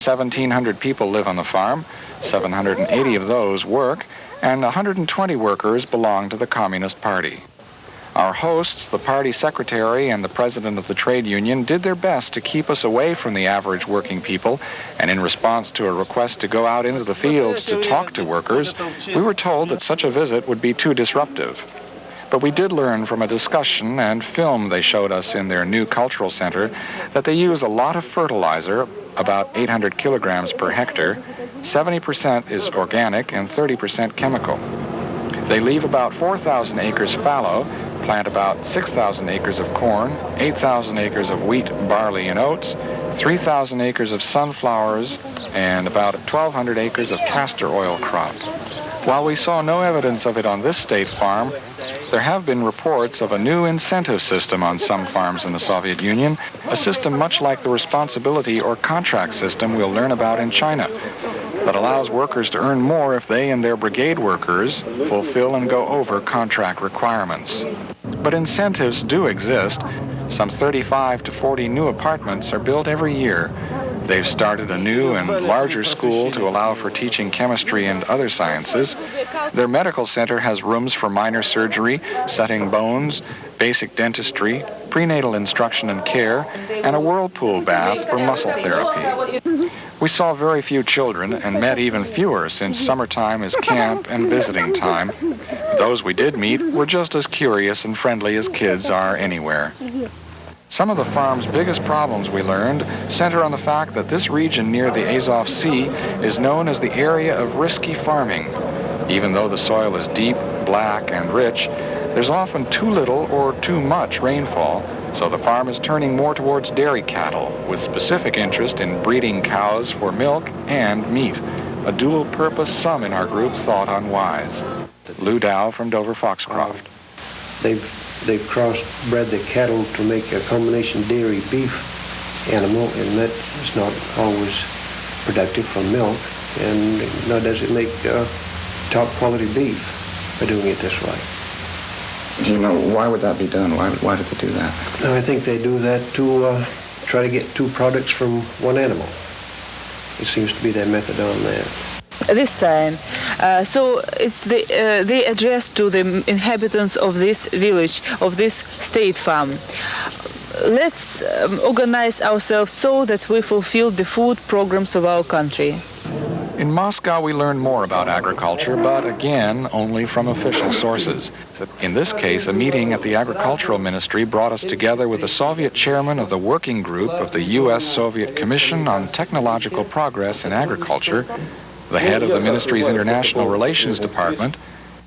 1,700 people live on the farm, 780 of those work, and 120 workers belong to the Communist Party. Our hosts, the party secretary and the president of the trade union, did their best to keep us away from the average working people, and in response to a request to go out into the fields to talk to workers, we were told that such a visit would be too disruptive. But we did learn from a discussion and film they showed us in their new cultural center that they use a lot of fertilizer, about 800 kilograms per hectare. 70% is organic and 30% chemical. They leave about 4,000 acres fallow, plant about 6,000 acres of corn, 8,000 acres of wheat, barley, and oats, 3,000 acres of sunflowers, and about 1,200 acres of castor oil crop. While we saw no evidence of it on this state farm, there have been reports of a new incentive system on some farms in the Soviet Union, a system much like the responsibility or contract system we'll learn about in China, that allows workers to earn more if they and their brigade workers fulfill and go over contract requirements. But incentives do exist. Some 35 to 40 new apartments are built every year. They've started a new and larger school to allow for teaching chemistry and other sciences. Their medical center has rooms for minor surgery, setting bones, basic dentistry, prenatal instruction and care, and a whirlpool bath for muscle therapy. We saw very few children and met even fewer since summertime is camp and visiting time. Those we did meet were just as curious and friendly as kids are anywhere. Some of the farm's biggest problems, we learned, center on the fact that this region near the Azov Sea is known as the area of risky farming. Even though the soil is deep, black, and rich, there's often too little or too much rainfall, so the farm is turning more towards dairy cattle, with specific interest in breeding cows for milk and meat, a dual purpose some in our group thought unwise. Lou Dow from Dover Foxcroft. They've crossbred the cattle to make a combination dairy beef animal, and that is not always productive for milk, and nor does it make top quality beef by doing it this way. Do you know, why would that be done? Why did they do that? I think they do that to try to get two products from one animal. It seems to be their method on that. This sign, so it's the address to the inhabitants of this village, of this state farm. Let's organize ourselves so that we fulfill the food programs of our country. In Moscow, we learned more about agriculture, but again, only from official sources. In this case, a meeting at the Agricultural Ministry brought us together with the Soviet chairman of the working group of the U.S.-Soviet Commission on Technological Progress in Agriculture, the head of the ministry's International Relations Department,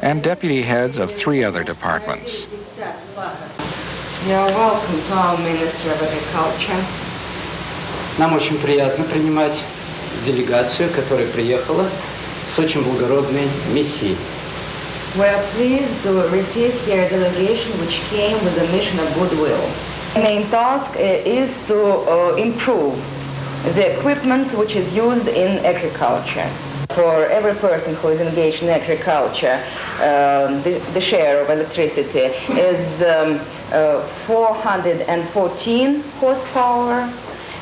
and deputy heads of 3 other departments. You're welcome to our Ministry of Agriculture. Нам очень приятно принимать делегацию, которая приехала с очень благородной миссией. We are pleased to receive here a delegation which came with a mission of goodwill. The main task is to improve the equipment which is used in agriculture. For every person who is engaged in agriculture, the share of electricity is 414 horsepower,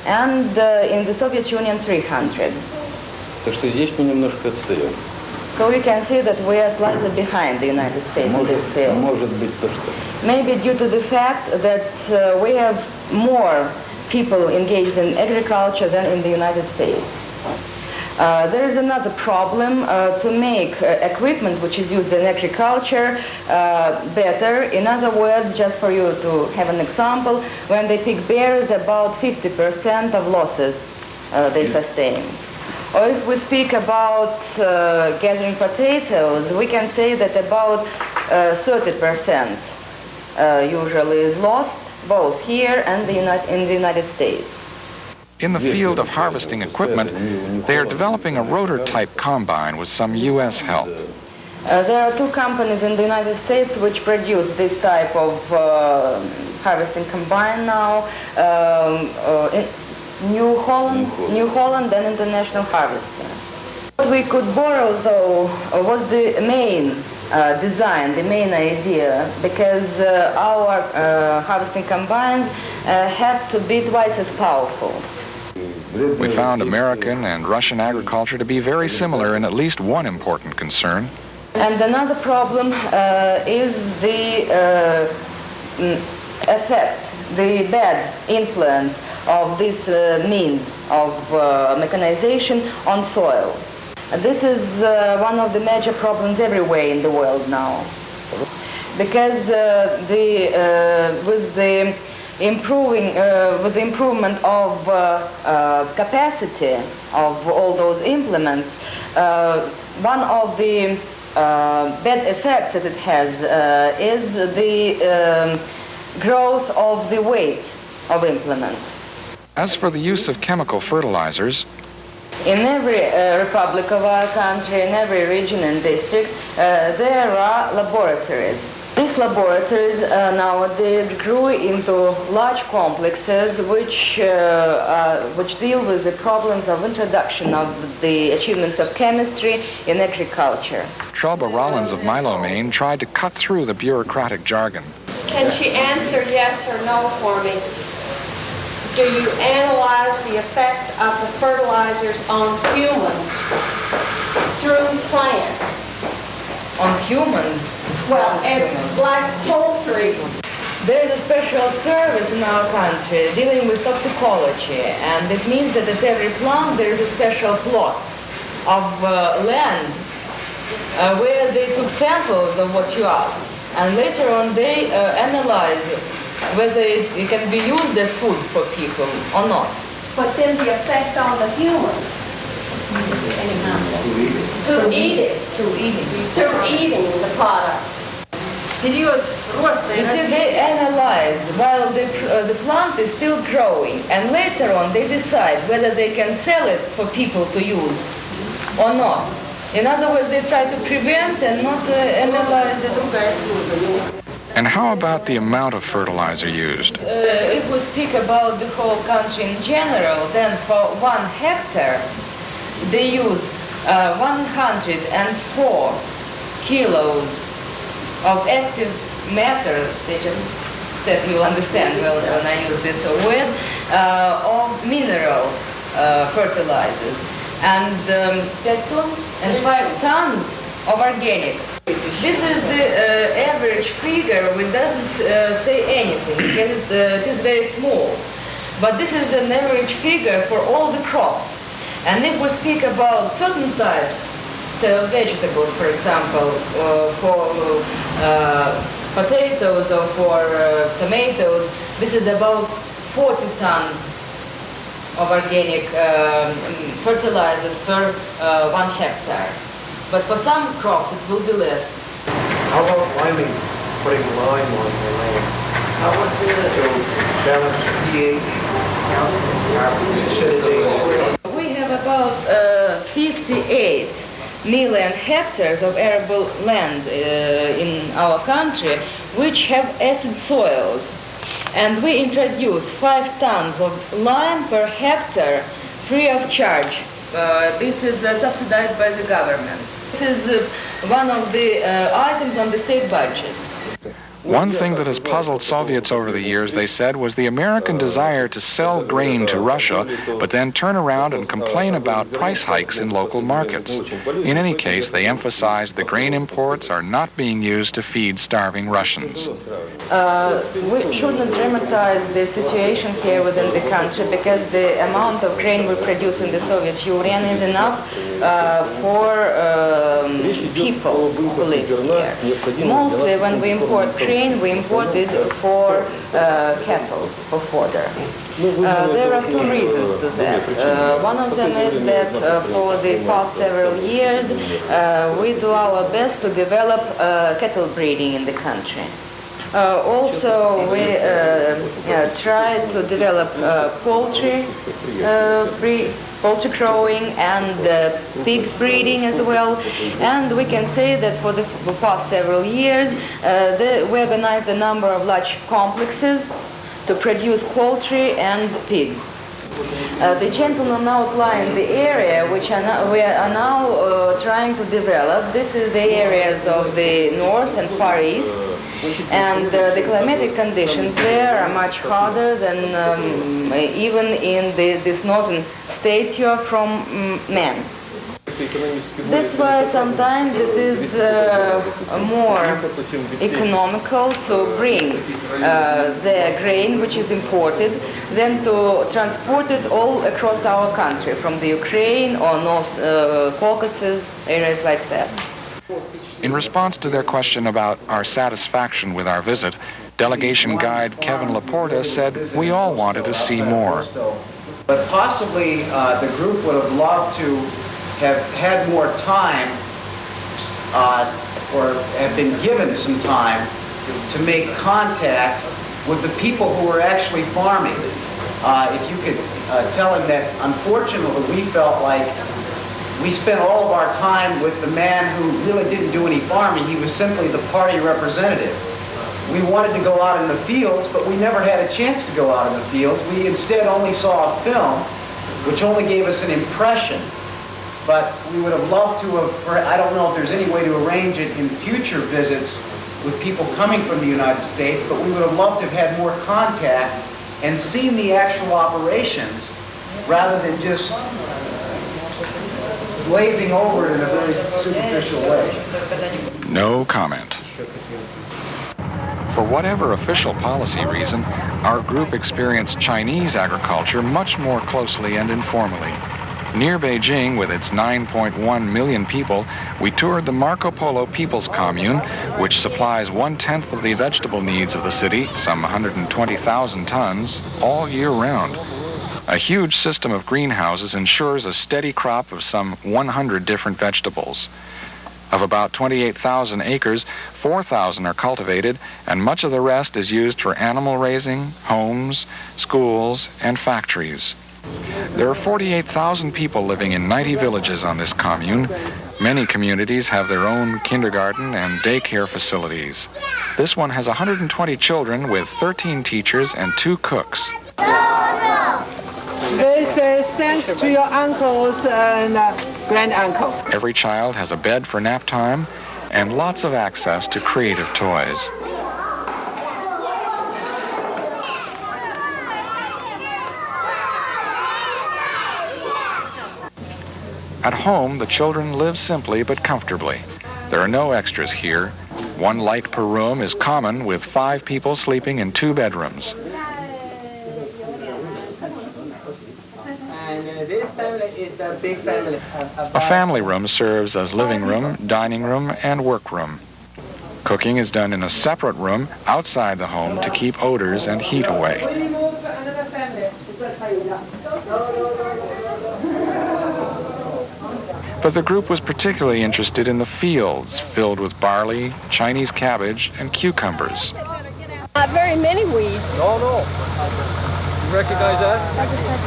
and in the Soviet Union 300. Так что здесь мы немножко отстаем. So you can see that we are slightly behind the United States in this field. Может быть, то что. Maybe due to the fact that we have more people engaged in agriculture than in the United States. There is another problem to make equipment which is used in agriculture better. In other words, just for you to have an example, when they pick berries, about 50% of losses they sustain. Or if we speak about gathering potatoes, we can say that about 30% usually is lost, both here and in the United States. In the field of harvesting equipment, they are developing a rotor-type combine with some U.S. help. There are 2 companies in the United States which produce this type of harvesting combine now. New Holland and International Harvester. What we could borrow, though, was the main design, the main idea, because our harvesting combines had to be twice as powerful. We found American and Russian agriculture to be very similar in at least one important concern. And another problem is the effect, the bad influence of this means of mechanization on soil. This is one of the major problems everywhere in the world now, because with the improvement of capacity of all those implements, one of the bad effects that it has is the growth of the weight of implements. As for the use of chemical fertilizers, in every republic of our country, in every region and district, there are laboratories. These laboratories nowadays grew into large complexes which deal with the problems of introduction of the achievements of chemistry in agriculture. Shelba Rollins of Milo, Maine, tried to cut through the bureaucratic jargon. Can she answer yes or no for me? Do you analyze the effect of the fertilizers on humans through plants? On humans? Well, and like poultry. There is a special service in our country dealing with toxicology, and it means that at every plant there is a special plot of land where they took samples of what you asked, and later on they analyze whether it can be used as food for people or not. But then the effect on the humans. To eat it. Through eating the product. You see, they analyze while the plant is still growing, and later on they decide whether they can sell it for people to use or not. In other words, they try to prevent and not analyze it. And how about the amount of fertilizer used? If we speak about the whole country in general, then for 1 hectare, they use 104 kilos of active matter. They just said you'll understand well when I use this word, of mineral fertilizers, and 5 tons of organic. This is the average figure, which doesn't say anything because it is very small. But this is an average figure for all the crops. And if we speak about certain types of vegetables, for example, for potatoes or for tomatoes, this is about 40 tons of organic fertilizers per 1 hectare. But for some crops it will be less. How about liming, putting lime on the land? How would Balance pH, we have about 58 million hectares of arable land in our country which have acid soils. And we introduce 5 tons of lime per hectare free of charge. This is subsidized by the government. This is one of the items on the state budget. One thing that has puzzled Soviets over the years, they said, was the American desire to sell grain to Russia, but then turn around and complain about price hikes in local markets. In any case, they emphasized the grain imports are not being used to feed starving Russians. We shouldn't dramatize the situation here within the country because the amount of grain we produce in the Soviet Union is enough for people who live here. Mostly when we import grain, we import it for cattle, for fodder. There are 2 reasons to that. One of them is that for the past several years, we do our best to develop cattle breeding in the country. Also, we try to develop poultry growing and pig breeding as well. And we can say that for the past several years, we organized a number of large complexes to produce poultry and pigs. The gentleman outlined the area which we are now trying to develop. This is the areas of the north and far east. And the climatic conditions there are much harder than even in this northern statue from men. That's why sometimes it is more economical to bring the grain which is imported than to transport it all across our country, from the Ukraine or North Caucasus, areas like that. In response to their question about our satisfaction with our visit, delegation guide Kevin Laporta said we all wanted to see more. But possibly the group would have loved to have had more time or have been given some time to make contact with the people who were actually farming. If you could tell him that unfortunately we felt like we spent all of our time with the man who really didn't do any farming. He was simply the party representative. We wanted to go out in the fields, but we never had a chance to go out in the fields. We instead only saw a film, which only gave us an impression. But we would have loved to have, I don't know if there's any way to arrange it in future visits with people coming from the United States, but we would have loved to have had more contact and seen the actual operations rather than just glazing over it in a very superficial way. No comment. For whatever official policy reason, our group experienced Chinese agriculture much more closely and informally. Near Beijing, with its 9.1 million people, we toured the Marco Polo People's Commune, which supplies 1/10 of the vegetable needs of the city, some 120,000 tons, all year round. A huge system of greenhouses ensures a steady crop of some 100 different vegetables. Of about 28,000 acres, 4,000 are cultivated, and much of the rest is used for animal raising, homes, schools, and factories. There are 48,000 people living in 90 villages on this commune. Many communities have their own kindergarten and daycare facilities. This one has 120 children with 13 teachers and 2 cooks. They say thanks to your uncles and granduncle. Every child has a bed for nap time and lots of access to creative toys. At home, the children live simply but comfortably. There are no extras here. 1 light per room is common, with 5 people sleeping in 2 bedrooms. This family is a big family. A family room serves as living room, dining room, and workroom. Cooking is done in a separate room outside the home to keep odors and heat away. But the group was particularly interested in the fields filled with barley, Chinese cabbage, and cucumbers. Not very many weeds. No. You recognize that?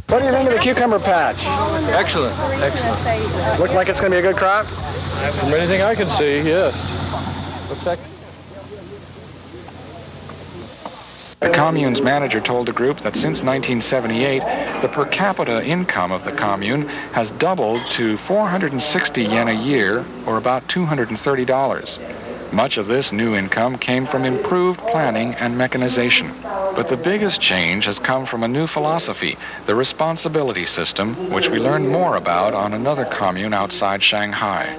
What do you think of the cucumber patch? Excellent. Look like it's going to be a good crop? From anything I can see, yes. Looks like. The commune's manager told the group that since 1978, the per capita income of the commune has doubled to 460 yen a year, or about $230. Much of this new income came from improved planning and mechanization. But the biggest change has come from a new philosophy, the responsibility system, which we learned more about on another commune outside Shanghai.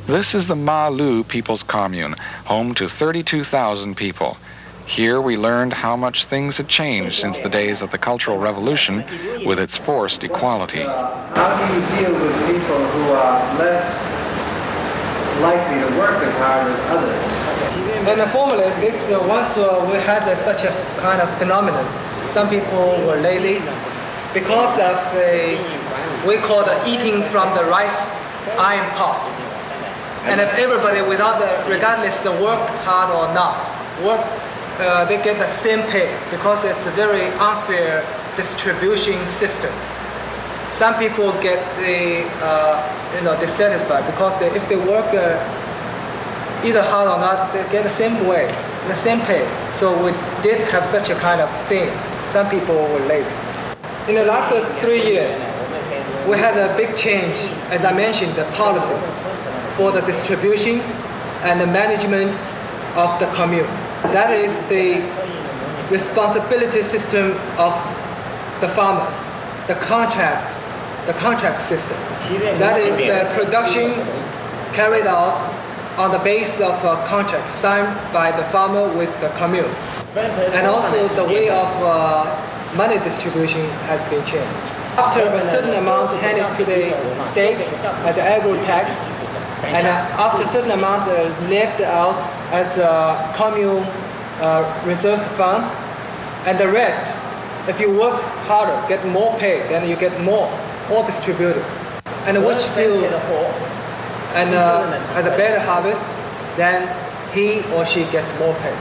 This is the Ma Lu People's Commune, home to 32,000 people. Here we learned how much things had changed since the days of the Cultural Revolution with its forced equality. How do you deal with people who are less likely to work as hard as others? And formerly, once we had such a kind of phenomenon. Some people were lazy because of we call the eating from the rice iron pot. And if everybody, regardless of work hard or not, they get the same pay because it's a very unfair distribution system. Some people get dissatisfied because if they work either hard or not, they get the same way, the same pay. So we did have such a kind of things. Some people were lazy. In the last 3 years, we had a big change, as I mentioned, the policy for the distribution and the management of the commune. That is the responsibility system of the farmers. the contract system. That is the production carried out on the basis of a contract signed by the farmer with the commune. And also the way of money distribution has been changed. After a certain amount handed to the state as an agro tax, and after a certain amount left out as commune reserved funds, and the rest, if you work harder, get more pay, then you get more, all distributed. And which field and has a better harvest, then he or she gets more pay.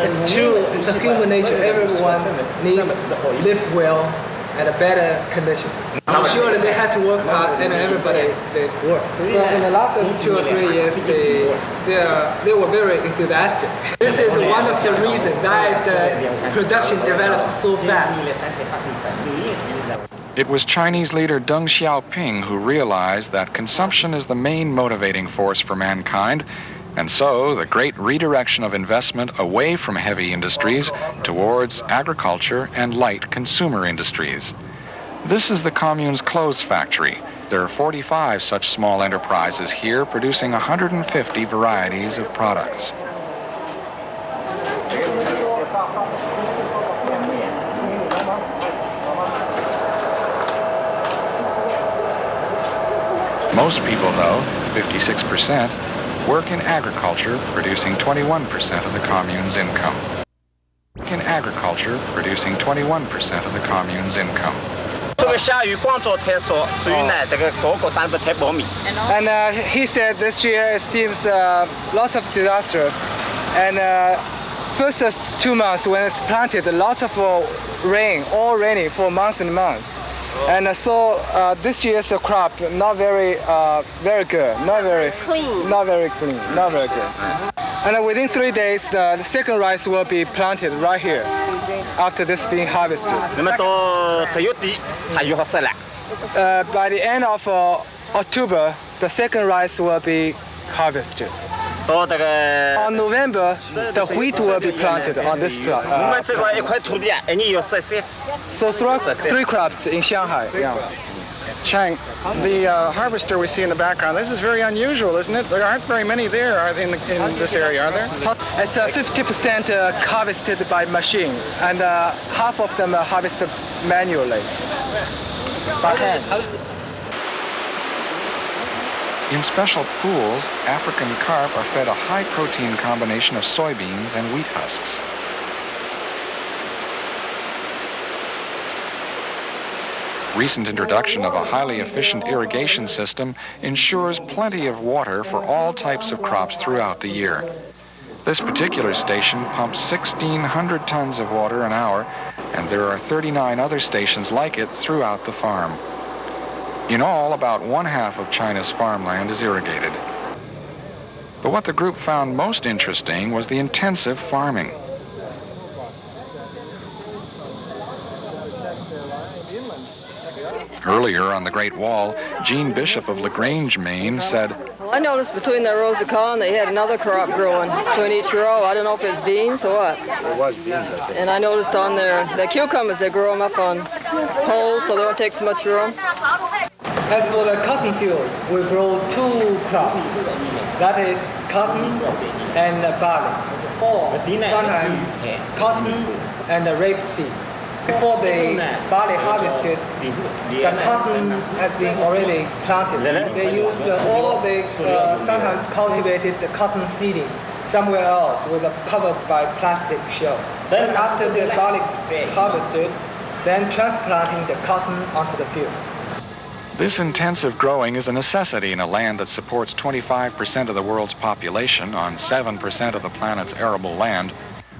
It's true, it's a human nature, everyone needs to live well and a better condition. I'm sure that they had to work hard and everybody did work. So in the last 2 or 3 years, they were very enthusiastic. This is one of the reasons that production developed so fast. It was Chinese leader Deng Xiaoping who realized that consumption is the main motivating force for mankind, and so the great redirection of investment away from heavy industries towards agriculture and light consumer industries. This is the commune's clothes factory. There are 45 such small enterprises here producing 150 varieties of products. Most people, though, 56%, work in agriculture, producing 21% of the commune's income. In agriculture, producing 21% of the commune's income. And he said this year it seems lots of disaster. And first 2 months when it's planted, lots of rain, all raining for months and months. And so this year's crop not very good, not very clean, not very good. And within 3 days, the second rice will be planted right here after this being harvested. By the end of October, the second rice will be harvested. On November, the wheat will be planted on this plot. So 3 crops in Shanghai. Yeah. Chang, the harvester we see in the background, this is very unusual, isn't it? There aren't very many there in this area, are there? It's 50% harvested by machine, and half of them are harvested manually, by hand. In special pools, African carp are fed a high-protein combination of soybeans and wheat husks. Recent introduction of a highly efficient irrigation system ensures plenty of water for all types of crops throughout the year. This particular station pumps 1,600 tons of water an hour, and there are 39 other stations like it throughout the farm. In all, about 1/2 of China's farmland is irrigated. But what the group found most interesting was the intensive farming. Earlier on the Great Wall, Jean Bishop of LaGrange, Maine, said, I noticed between the rows of corn they had another crop growing between each row. I don't know if it's beans or what. It was beans, I think. And I noticed on the cucumbers, they grow them up on poles so they don't take so much room. As for the cotton field, we grow 2 crops. That is cotton and barley. Or sometimes cotton and rape seeds. Before the barley harvested, the cotton has been already planted. They use all the sometimes cultivated the cotton seeding somewhere else with a covered by plastic shell. Then after the barley harvested, then transplanting the cotton onto the fields. This intensive growing is a necessity in a land that supports 25% of the world's population on 7% of the planet's arable land.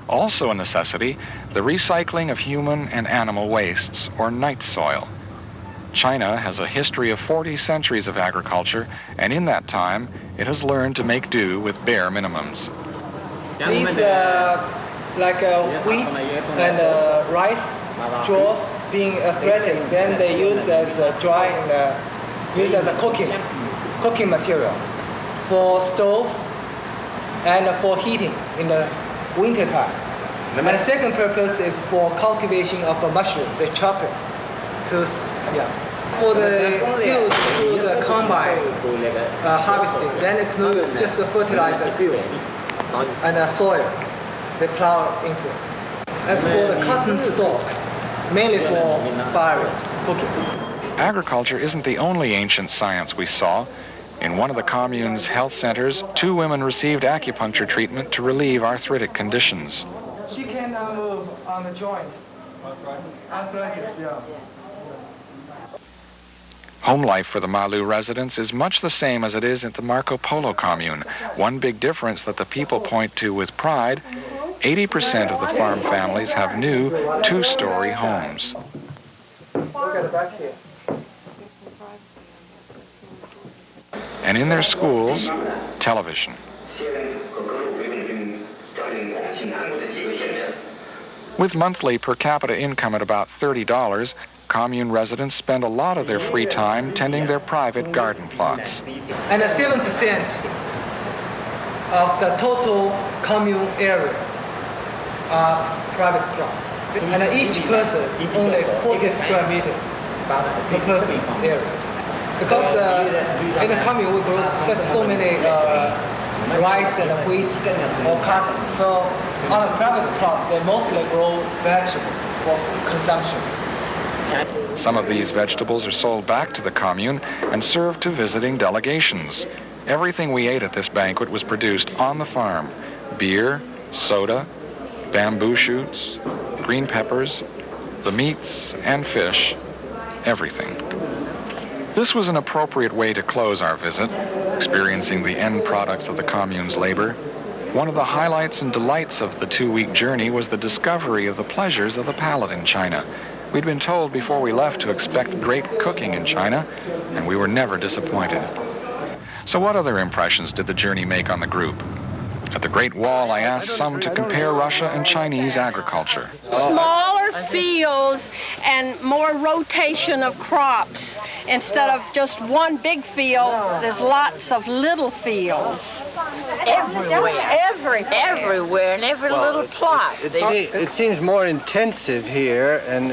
Also a necessity, the recycling of human and animal wastes, or night soil. China has a history of 40 centuries of agriculture, and in that time, it has learned to make do with bare minimums. These like wheat and rice straws being threaded, then they use as use as a cooking material for stove and for heating in the winter time. And the second purpose is for cultivation of a mushroom. They chop it to Yeah. For the field through the combine harvesting, then it's no use, just a fertilizer field and a soil they plow into it. As for the cotton stalk, mainly for firewood, cooking. Agriculture isn't the only ancient science we saw. In one of the commune's health centers, 2 women received acupuncture treatment to relieve arthritic conditions. She can now move on the joints. Arthritis, yeah. Home life for the Malu residents is much the same as it is at the Marco Polo commune. One big difference that the people point to with pride, 80% of the farm families have new 2-story homes. Look at the back here. And in their schools, television. With monthly per capita income at about $30, commune residents spend a lot of their free time tending their private garden plots. And 7% of the total commune area are private plots. And each person only 40 square meters per person area. Because in the commune we grow so many rice and wheat or cotton. So on a private plot they mostly grow vegetables for consumption. Some of these vegetables are sold back to the commune and served to visiting delegations. Everything we ate at this banquet was produced on the farm. Beer, soda, bamboo shoots, green peppers, the meats and fish, everything. This was an appropriate way to close our visit, experiencing the end products of the commune's labor. One of the highlights and delights of the 2-week journey was the discovery of the pleasures of the palate in China. We'd been told before we left to expect great cooking in China, and we were never disappointed. So what other impressions did the journey make on the group? At the Great Wall, I asked some to compare Russia and Chinese agriculture. Smaller fields and more rotation of crops. Instead of just one big field, there's lots of little fields. Everywhere, in every little plot. It seems more intensive here, and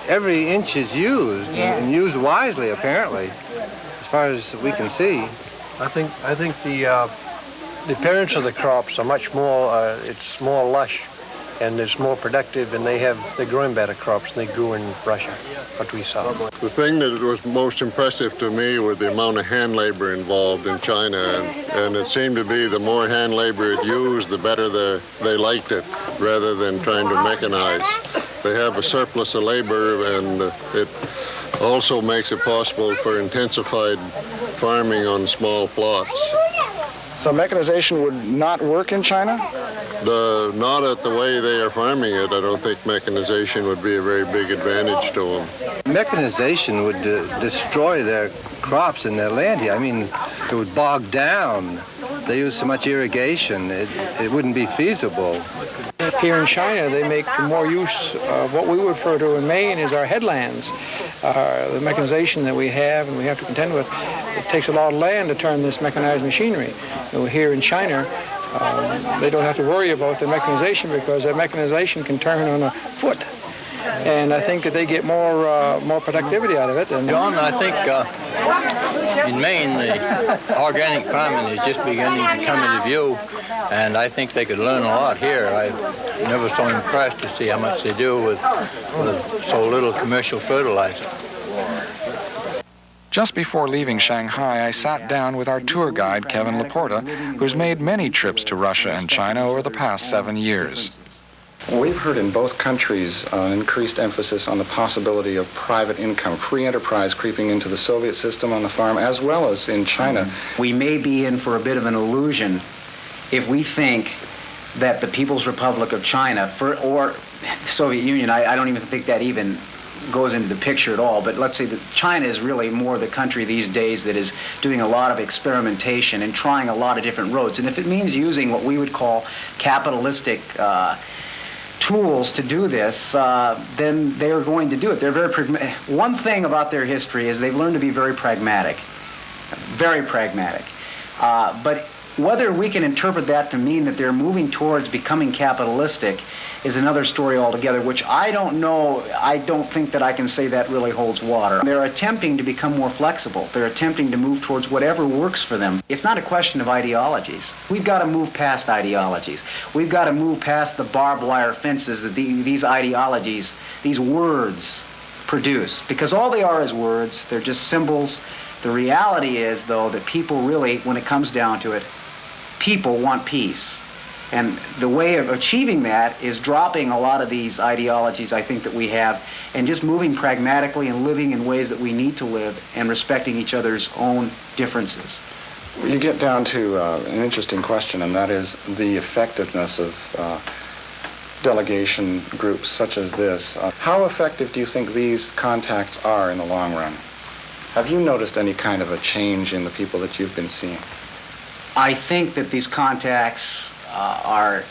every inch is used, and used wisely, apparently, as far as we can see. I think the appearance of the crops are much more, it's more lush and it's more productive, and they're growing better crops than they grew in Russia, what we saw. The thing that was most impressive to me was the amount of hand labor involved in China, and it seemed to be the more hand labor it used, the better they liked it, rather than trying to mechanize. They have a surplus of labor, and it also makes it possible for intensified farming on small plots. So mechanization would not work in China? Not at the way they are farming it. I don't think mechanization would be a very big advantage to them. Mechanization would destroy their crops and their land here. I mean, it would bog down. They use so much irrigation, it wouldn't be feasible. Here in China, they make more use of what we refer to in Maine as our headlands. The mechanization that we have and we have to contend with, it takes a lot of land to turn this mechanized machinery. Here in China, they don't have to worry about the mechanization because that mechanization can turn on a foot. And I think that they get more productivity out of it. And John, I think in Maine, the organic farming is just beginning to come into view, and I think they could learn a lot here. I'm never so impressed to see how much they do with so little commercial fertilizer. Just before leaving Shanghai, I sat down with our tour guide, Kevin Laporta, who's made many trips to Russia and China over the past 7 years. We've heard in both countries an increased emphasis on the possibility of private income, free enterprise creeping into the Soviet system on the farm, as well as in China. We may be in for a bit of an illusion if we think that the People's Republic of China, or the Soviet Union, I don't even think that even goes into the picture at all, but let's say that China is really more the country these days that is doing a lot of experimentation and trying a lot of different roads. And if it means using what we would call capitalistic tools to do this, then they are going to do it. They're very one thing about their history is they've learned to be very pragmatic. Very pragmatic. But Whether we can interpret that to mean that they're moving towards becoming capitalistic is another story altogether, which I don't know. I don't think that I can say that really holds water. They're attempting to become more flexible. They're attempting to move towards whatever works for them. It's not a question of ideologies. We've got to move past ideologies. We've got to move past the barbed wire fences that these ideologies, these words produce, because all they are is words. They're just symbols. The reality is, though, that people really, when it comes down to it, people want peace. And the way of achieving that is dropping a lot of these ideologies, I think, that we have, and just moving pragmatically and living in ways that we need to live and respecting each other's own differences. You get down to an interesting question, and that is the effectiveness of delegation groups such as this. How effective do you think these contacts are in the long run? Have you noticed any kind of a change in the people that you've been seeing? I think that these contacts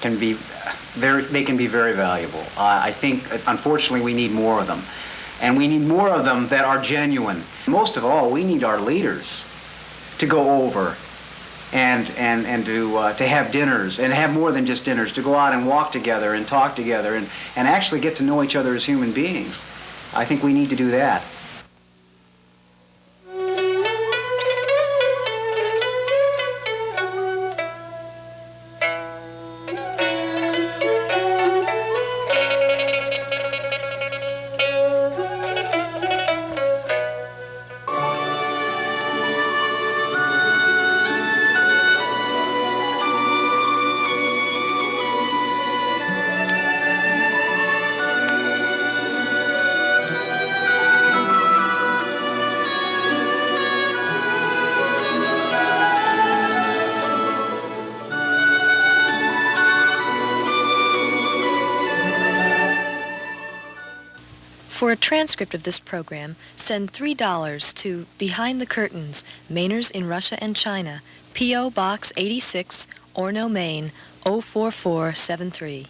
can be very valuable. I think, unfortunately, we need more of them. And we need more of them that are genuine. Most of all, we need our leaders to go over and to have dinners, and have more than just dinners, to go out and walk together and talk together and actually get to know each other as human beings. I think we need to do that. For a transcript of this program, send $3 to Behind the Curtains, Mainers in Russia and China, P.O. Box 86, Orono, Maine, 04473.